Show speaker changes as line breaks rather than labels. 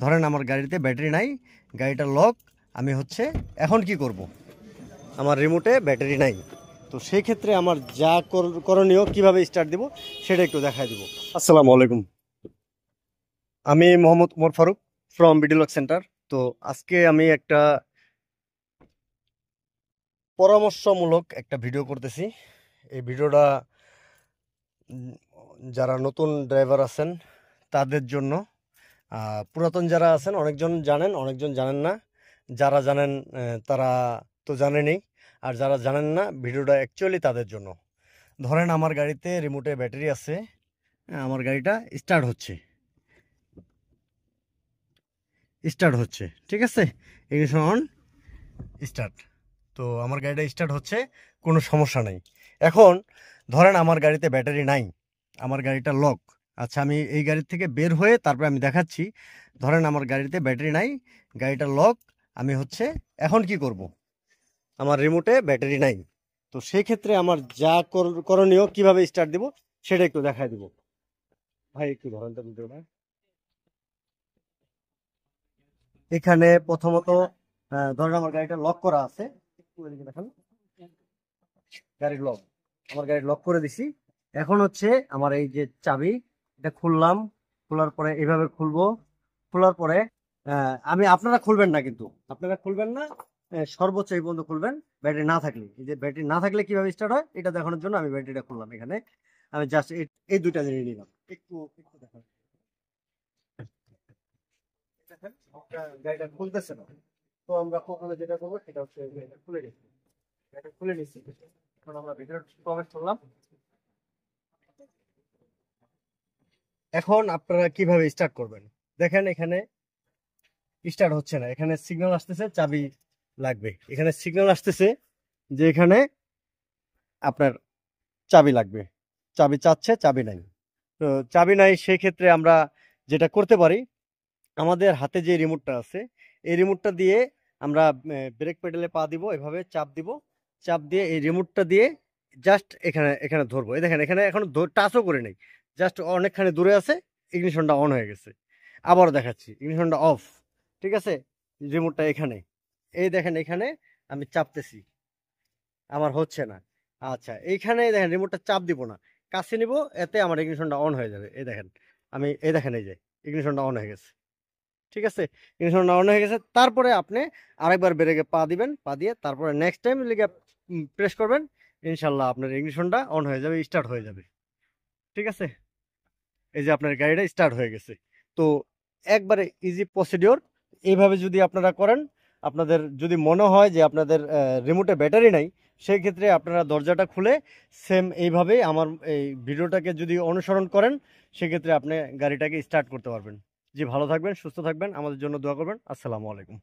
ধরেন আমার গাড়িতে ব্যাটারি নাই, গাড়িটা লক, আমি এখন কি করব? আমার রিমোটে ব্যাটারি নাই। তো সেই ক্ষেত্রে আমার যা করণীয়, কিভাবে স্টার্ট দিব সেটা একটু দেখাই দিব। আসসালামু আলাইকুম, আমি মোহাম্মদ উমর ফারুক ফ্রম বিডিলক সেন্টার। তো আজকে আমি একটা পরামর্শমূলক একটা ভিডিও করতেছি। এই ভিডিওটা উম, যারা নতুন ড্রাইভার আছেন তাদের জন্য। পুরাতন যারা আছেন অনেকজন জানেন, অনেকজন জানেন না। যারা জানেন তারা তো জানেনই, আর যারা জানেন না ভিডিওটা অ্যাকচুয়ালি তাদের জন্য। ধরেন আমার গাড়িতে রিমোটে ব্যাটারি আছে, আমার গাড়িটা স্টার্ট হচ্ছে, ঠিক আছে। Ignition on, start. তো আমার গাড়িটা স্টার্ট হচ্ছে, কোনো সমস্যা নেই। এখন ধরেন আমার গাড়িতে ব্যাটারি নাই, আমার গাড়িটা লক। আচ্ছা, আমি এই গাড়ির থেকে বের হয়ে তারপরে আমি দেখাচ্ছি। ধরেন আমার গাড়িতে ব্যাটারি নাই, গাড়িটা লক, আমি এখন কি করব? আমার রিমোটে ব্যাটারি নাই। তো সেই ক্ষেত্রে আমার যা করণীয়, কিভাবে স্টার্ট দিব সেটা একটু দেখাই দিব। ভাই একটু ধরেন তো ভিডিওটা। এখানে প্রথমত ধরেন আমার গাড়িটা লক করা আছে, একটু এদিকে দেখান। গাড়ির লক, আমার গাড়ি লক করে দিছি। এখন আমার এই যে চাবি, এটা খুললাম। খোলার পরে এইভাবে খুলবো। খোলার পরে আমি, আপনারা খুলবেন না, কিন্তু আপনারা খুলবেন না, সর্বোচ্চ এই পর্যন্ত খুলবেন। ব্যাটারি না থাকলে, এই যে ব্যাটারি না থাকলে কিভাবে স্টার্ট হয় এটা দেখানোর জন্য আমি ব্যাটারিটা খুললাম। এখানে আমি জাস্ট এই দুইটা জিনিস নিলাম। একটু একটু দেখেন, দেখেন গাড়িটা খুলতেছে না। তো আমরা প্রথমে যেটা করবো সেটা এটা খুলে নিচ্ছি। এটা খুলে নিচ্ছি। এখন আমরা ভিতরে প্রবেশ করলাম। এখন আপনারা কিভাবে স্টার্ট করবেন? দেখেন এখানে স্টার্ট হচ্ছে না, এখানে সিগন্যাল আসতেছে চাবি লাগবে, এখানে সিগন্যাল আসতেছে যে এখানে আপনার চাবি লাগবে। চাবি চাচ্ছে, চাবি নাই। তো চাবি নাই, সেই ক্ষেত্রে আমরা যেটা করতে পারি, আমাদের হাতে যে রিমোটটা আছে এই রিমোটটা দিয়ে আমরা ব্রেক পেডালে পা দিব, এভাবে চাপ দিব। চাপ দিয়ে এই রিমোটটা দিয়ে জাস্ট এখানে এখানে ধরবো। এই দেখেন এখানে এখনো টাচও করে নেই, জাস্ট অনেকখানি দূরে আছে। ইগনিশনটা অন হয়ে গেছে। আবার দেখাচ্ছি, ইগনিশনটা অফ, ঠিক আছে। রিমোটটা এখানে, এই দেখেন এখানে আমি চাপতেছি, আমার হচ্ছে না। আচ্ছা, এইখানে দেখেন রিমোটটা চাপ দিব না, কাছে নিব, এতে আমার ইগনিশনটা অন হয়ে যাবে। এই দেখেন, আমি এই দেখেন এই যে ইগনিশনটা অন হয়ে গেছে, ঠিক আছে। ইগনিশন অন হয়ে গেছে। তারপরে আপনি আরেকবার ব্রেকে পা দিবেন, পা দিয়ে তারপরে নেক্সট টাইম লিগে প্রেস করবেন। ইনশাল্লাহ আপনার ইগনিশনটা অন হয়ে যাবে, স্টার্ট হয়ে যাবে, ঠিক আছে। এই যে আপনার গাড়িটা স্টার্ট হয়ে গেছে। তো একবারে ইজি প্রসিডিওর। এইভাবে যদি আপনারা করেন, আপনাদের যদি মনে হয় যে আপনাদের রিমোটে ব্যাটারি নাই, সেই ক্ষেত্রে আপনারা দরজাটা খুলে সেম এইভাবেই আমার এই ভিডিওটাকে যদি অনুসরণ করেন, সেক্ষেত্রে আপনি গাড়িটাকে স্টার্ট করতে পারবেন। জি, ভালো থাকবেন, সুস্থ থাকবেন, আমাদের জন্য দোয়া করবেন। আসসালামু আলাইকুম।